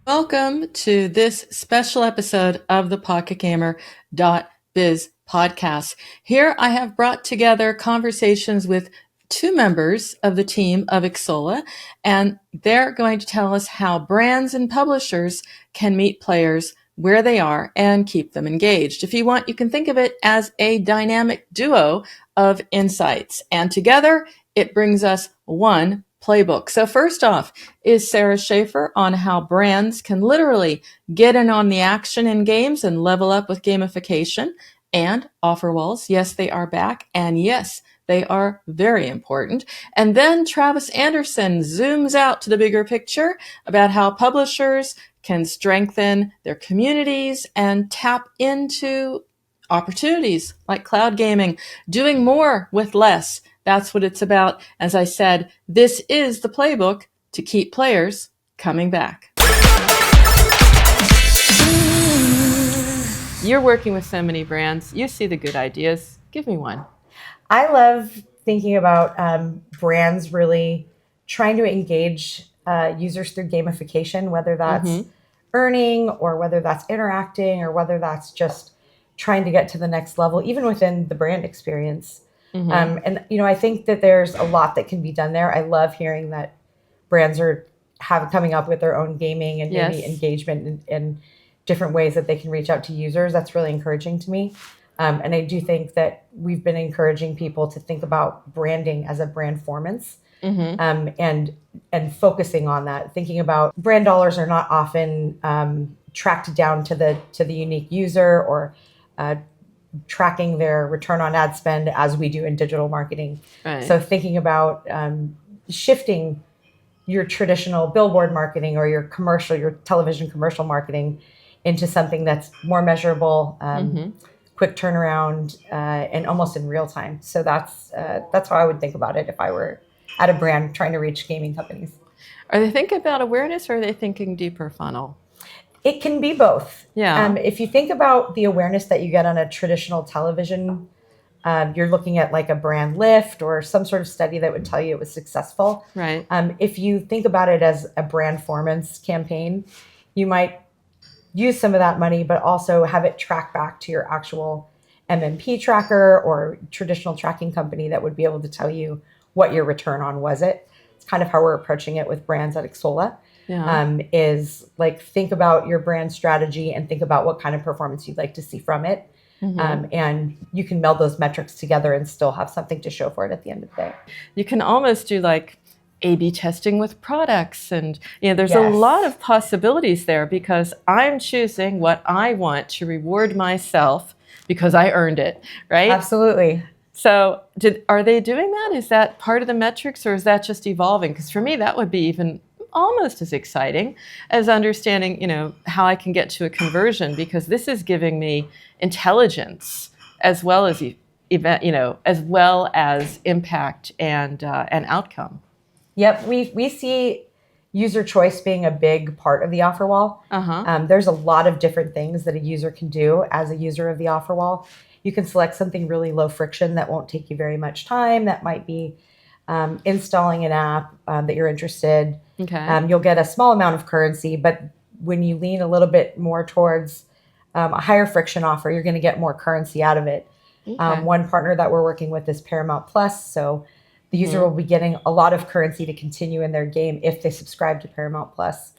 Welcome to this special episode of the PocketGamer.biz podcast. Here I have brought together conversations with two members of the team of Xsolla, and they're going to tell us how brands and publishers can meet players where they are and keep them engaged. If you want, you can think of it as a dynamic duo of insights, and together it brings us one playbook. So first off is Sarah Chafer on how brands can literally get in on the action in games and level up with gamification, and Offerwalls. Yes, they are back, and yes, they are very important. And then Travis Anderson zooms out to the bigger picture about how publishers can strengthen their communities and tap into opportunities like cloud gaming, doing more with less. That's what it's about. As I said, this is the playbook to keep players coming back. You're working with so many brands. You see the good ideas. Give me one. I love thinking about brands really trying to engage users through gamification, whether that's earning or whether that's interacting or whether that's just trying to get to the next level, even within the brand experience. And, you know, I think that there's a lot that can be done there. I love hearing that brands are coming up with their own gaming and maybe engagement and different ways that they can reach out to users. That's really encouraging to me. And I do think that we've been encouraging people to think about branding as a brandformance, and focusing on that, thinking about brand dollars are not often tracked down to the unique user or tracking their return on ad spend as we do in digital marketing. Right. So thinking about shifting your traditional billboard marketing or your television commercial marketing into something that's more measurable, quick turnaround, and almost in real time. So that's how I would think about it if I were at a brand trying to reach gaming companies. Are they thinking about awareness, or are they thinking deeper funnel? It can be both. Yeah. If you think about the awareness that you get on a traditional television, you're looking at like a brand lift or some sort of study that would tell you it was successful. Right. If you think about it as a Brandformance campaign, you might use some of that money, but also have it track back to your actual MMP tracker or traditional tracking company that would be able to tell you what your return on was it. It's kind of how we're approaching it with brands at Xsolla. Yeah. Is like think about your brand strategy and think about what kind of performance you'd like to see from it. And you can meld those metrics together and still have something to show for it at the end of the day. You can almost do like A/B testing with products, and there's a lot of possibilities there, because I'm choosing what I want to reward myself because I earned it, right? Absolutely. So are they doing that? Is that part of the metrics, or is that just evolving? Because for me, that would be even almost as exciting as understanding, how I can get to a conversion, because this is giving me intelligence as well as as well as impact and outcome. Yep, we see user choice being a big part of the Offerwall. There's a lot of different things that a user can do as a user of the Offerwall. You can select something really low friction that won't take you very much time. That might be installing an app that you're interested. Okay. You'll get a small amount of currency, but when you lean a little bit more towards a higher friction offer, you're going to get more currency out of it. Okay. One partner that we're working with is Paramount Plus, so the user will be getting a lot of currency to continue in their game if they subscribe to Paramount Plus,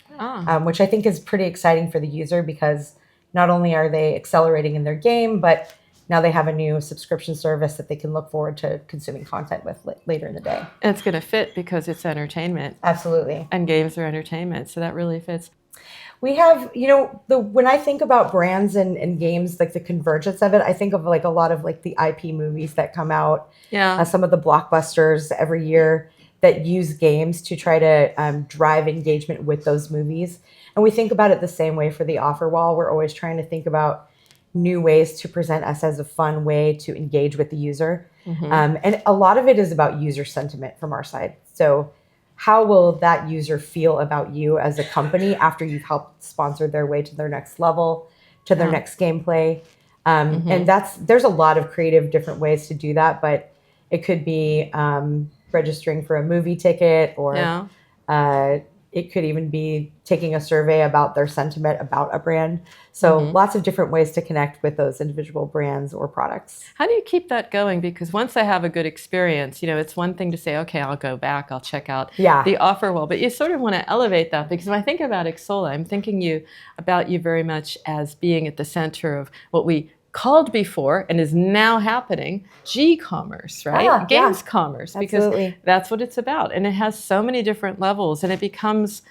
which I think is pretty exciting for the user, because not only are they accelerating in their game, but now they have a new subscription service that they can look forward to consuming content with later in the day. And it's going to fit because it's entertainment. Absolutely. And games are entertainment, so that really fits. We have, when I think about brands and games, like the convergence of it, I think of like a lot of like the IP movies that come out. Yeah. Some of the blockbusters every year that use games to try to drive engagement with those movies. And we think about it the same way for the Offerwall. We're always trying to think about new ways to present us as a fun way to engage with the user. And a lot of it is about user sentiment from our side. So how will that user feel about you as a company after you've helped sponsor their way to their next level, to their next gameplay? And there's a lot of creative different ways to do that, but it could be registering for a movie ticket, or it could even be taking a survey about their sentiment about a brand. So lots of different ways to connect with those individual brands or products. How do you keep that going? Because once I have a good experience, it's one thing to say, okay, I'll go back, I'll check out the Offerwall, but you sort of want to elevate that, because when I think about Xsolla, I'm thinking about you very much as being at the center of what we called before and is now happening, G-commerce, right? Games commerce, because that's what it's about. And it has so many different levels, and it becomes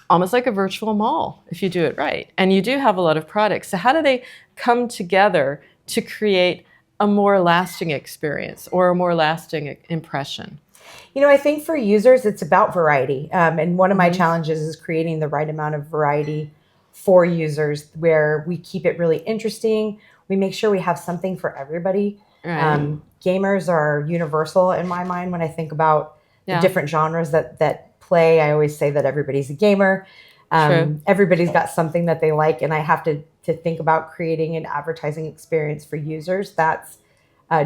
almost like a virtual mall if you do it right. And you do have a lot of products. So how do they come together to create a more lasting experience or a more lasting impression? I think for users, it's about variety. And one of my challenges is creating the right amount of variety for users, where we keep it really interesting. We make sure we have something for everybody. Right. Gamers are universal in my mind. When I think about the different genres that play, I always say that everybody's a gamer. Everybody's got something that they like, and I have to think about creating an advertising experience for users that's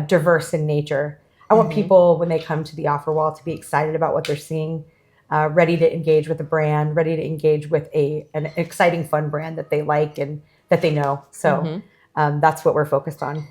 diverse in nature. I want people, when they come to the Offerwall, to be excited about what they're seeing, ready to engage with a brand, ready to engage with an exciting, fun brand that they like and that they know. So that's what we're focused on.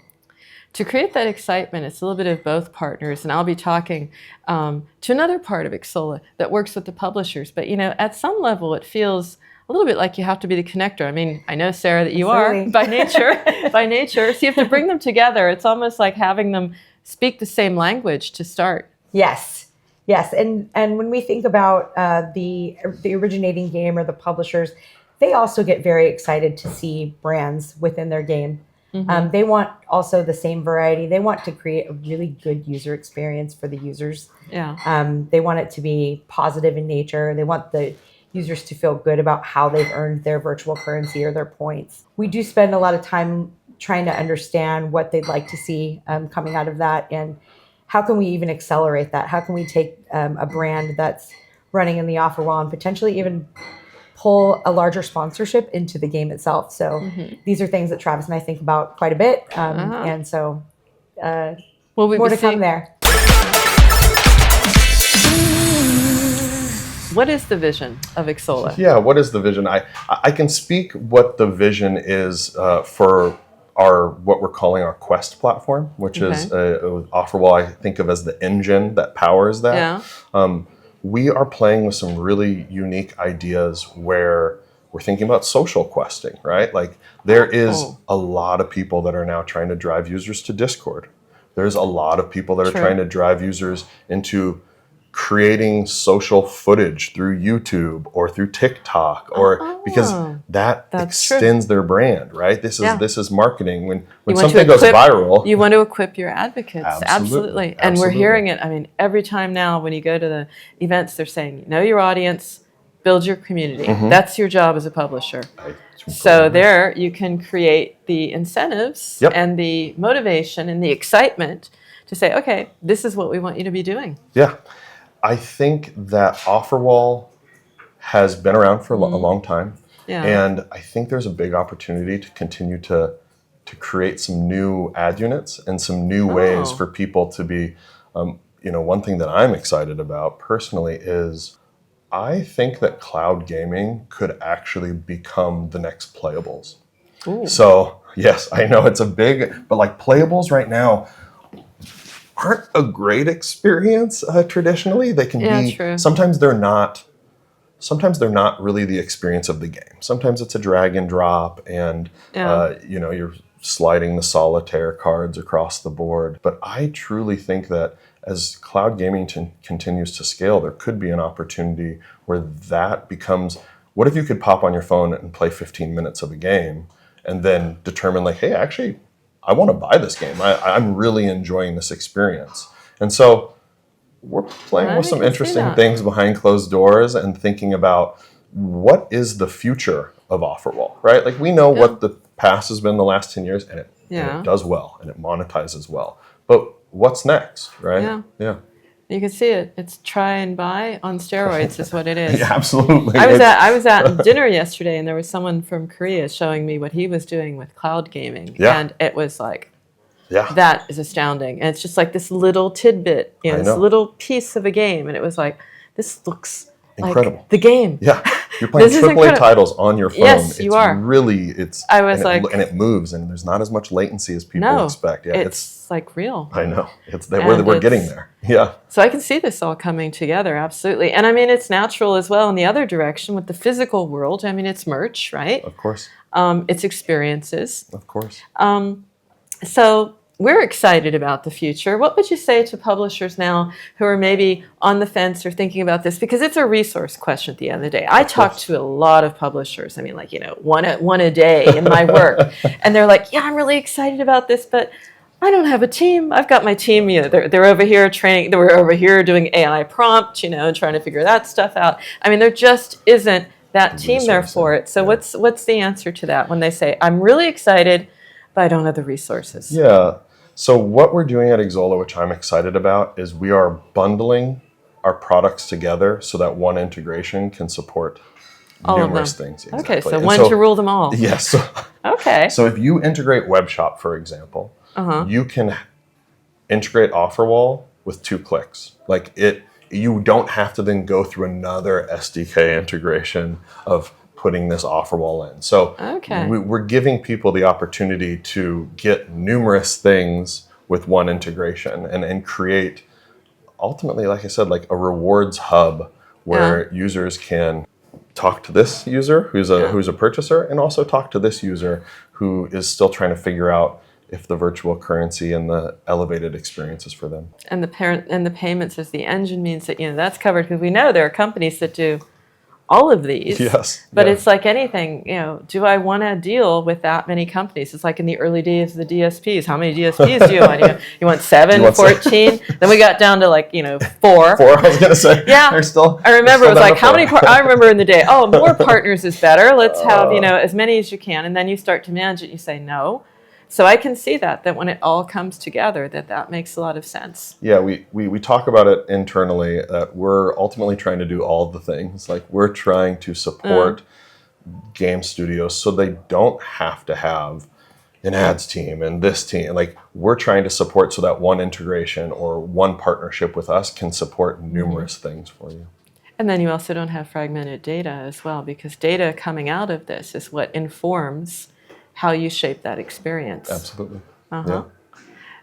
To create that excitement, it's a little bit of both partners, and I'll be talking to another part of Xsolla that works with the publishers. But at some level, it feels a little bit like you have to be the connector. I mean, I know, Sarah, that you are by nature. So you have to bring them together. It's almost like having them speak the same language to start. Yes. And when we think about the originating game or the publishers, they also get very excited to see brands within their game. They want also the same variety. They want to create a really good user experience for the users. They want it to be positive in nature. They want the users to feel good about how they've earned their virtual currency or their points. We do spend a lot of time trying to understand what they'd like to see coming out of that, and how can we even accelerate that? How can we take a brand that's running in the Offerwall and potentially even pull a larger sponsorship into the game itself? So these are things that Travis and I think about quite a bit. And so more to come there. What is the vision of Xsolla? Yeah, what is the vision? I can speak what the vision is for what we're calling our Quest platform, which is Offerwall, I think of as the engine that powers that. We are playing with some really unique ideas where we're thinking about social questing, right? Like there is a lot of people that are now trying to drive users to Discord. There's a lot of people that are trying to drive users into creating social footage through YouTube or through TikTok, or because that extends their brand, right? This is marketing. When something goes viral, you want to equip your advocates. Absolutely. And we're hearing it. I mean, every time now when you go to the events, they're saying, know your audience, build your community. That's your job as a publisher. So there you can create the incentives and the motivation and the excitement to say, okay, this is what we want you to be doing. Yeah. I think that Offerwall has been around for a long time. And I think there's a big opportunity to continue to create some new ad units and some new ways for people to be, one thing that I'm excited about personally is I think that cloud gaming could actually become the next playables. So yes, I know it's but like playables right now aren't a great experience traditionally. They can be, sometimes they're not really the experience of the game. Sometimes it's a drag and drop and, you're sliding the solitaire cards across the board. But I truly think that as cloud gaming continues to scale, there could be an opportunity where that becomes, what if you could pop on your phone and play 15 minutes of a game and then determine like, hey, actually, I want to buy this game. I'm really enjoying this experience. And so we're playing with some interesting things behind closed doors and thinking about what is the future of Offerwall, right? Like we know what the past has been the last 10 years and it does well and it monetizes well. But what's next, right? Yeah. You can see it. It's try and buy on steroids is what it is. Yeah, absolutely. I was at dinner yesterday, and there was someone from Korea showing me what he was doing with cloud gaming. Yeah. And it was like, Yeah. that is astounding. And it's just like this little tidbit, this little piece of a game. And it was like, this looks incredible. Like the game. Yeah. You're playing AAA titles on your phone. Yes, you are. I was and it moves, and there's not as much latency as people expect. Yeah, it's like real. I know. We're getting there. Yeah. So I can see this all coming together, absolutely. And I mean, it's natural as well in the other direction with the physical world. I mean, it's merch, right? Of course. It's experiences. Of course. So we're excited about the future. What would you say to publishers now who are maybe on the fence or thinking about this? Because it's a resource question at the end of the day. I talk to a lot of publishers. I mean, like, one a day in my work. And they're like, yeah, I'm really excited about this, but I don't have a team. I've got my team, they're over here training. They're over here doing AI prompt, and trying to figure that stuff out. I mean, there just isn't that team there for it. So what's the answer to that when they say, I'm really excited, but I don't have the resources? Yeah. So what we're doing at Xsolla, which I'm excited about, is we are bundling our products together so that one integration can support numerous things. Exactly. Okay, so one to rule them all. Yes. Okay. So if you integrate Webshop, for example, you can integrate Offerwall with 2 clicks. Like you don't have to then go through another SDK integration of putting this Offerwall in. So we're giving people the opportunity to get numerous things with one integration and create, ultimately, like I said, like a rewards hub where users can talk to this user who's a purchaser, and also talk to this user who is still trying to figure out if the virtual currency and the elevated experience is for them. And the payments as the engine means that that's covered, because we know there are companies that do all of these. Yes. But it's like anything, do I want to deal with that many companies? It's like in the early days of the DSPs. How many DSPs do you want? You want 7, 14? Then we got down to 4. 4, I was going to say. Yeah. I remember it was like, how many, I remember in the day, more partners is better. Let's have, as many as you can. And then you start to manage it. You say no. So I can see that when it all comes together, that makes a lot of sense. Yeah, we talk about it internally that we're ultimately trying to do all the things. Like, we're trying to support game studios so they don't have to have an ads team and this team. Like, we're trying to support so that one integration or one partnership with us can support numerous things for you. And then you also don't have fragmented data as well, because data coming out of this is what informs how you shape that experience. Absolutely. Yeah.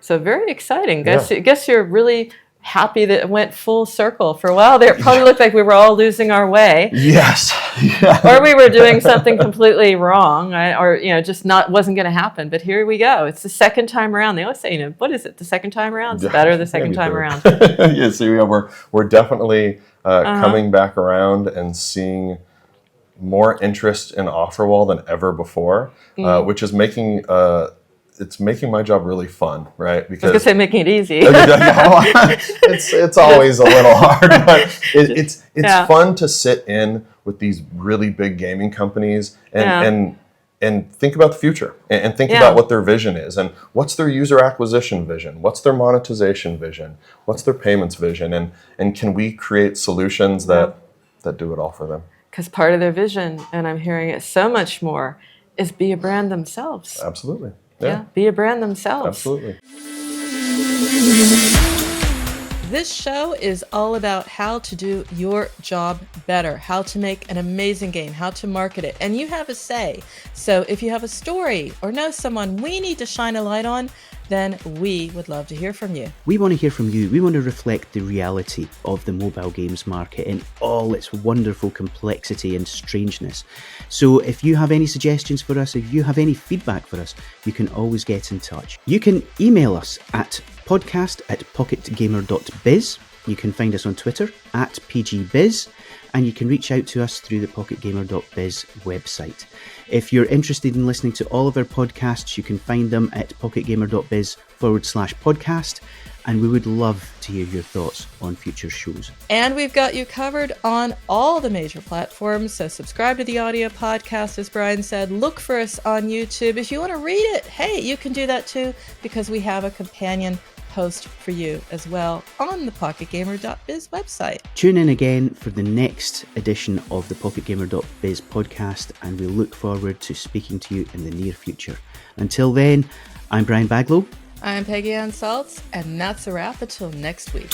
So very exciting. Guess you're really happy that it went full circle. For a while there, it probably looked like we were all losing our way. Yes. Yeah. Or we were doing something completely wrong, or just wasn't going to happen. But here we go. It's the second time around. They always say, what is it? The second time around? It's better the second time around. Yeah. So we're definitely coming back around and seeing more interest in Offerwall than ever before, which is making my job really fun, right? Because I was gonna say making it easy. it's always a little hard, but it's fun to sit in with these really big gaming companies and think about the future and think about what their vision is, and what's their user acquisition vision, what's their monetization vision, what's their payments vision, and can we create solutions that do it all for them? Because part of their vision, and I'm hearing it so much more, is be a brand themselves. Absolutely. Yeah, be a brand themselves. Absolutely. This show is all about how to do your job better, how to make an amazing game, how to market it, and you have a say. So if you have a story or know someone we need to shine a light on, then we would love to hear from you. We want to hear from you. We want to reflect the reality of the mobile games market in all its wonderful complexity and strangeness. So if you have any suggestions for us, if you have any feedback for us, you can always get in touch. You can email us at podcast@PocketGamer.biz. You can find us on Twitter @PGBiz, and you can reach out to us through the PocketGamer.biz website. If you're interested in listening to all of our podcasts, you can find them at PocketGamer.biz/podcast, and we would love to hear your thoughts on future shows. And we've got you covered on all the major platforms, so subscribe to the audio podcast, as Brian said. Look for us on YouTube. If you want to read it, hey, you can do that too, because we have a companion post for you as well on the PocketGamer.biz website. Tune in again for the next edition of the PocketGamer.biz podcast, and we look forward to speaking to you in the near future. Until then, I'm Brian Baglow. I'm Peggy Ann Saltz, and that's a wrap until next week.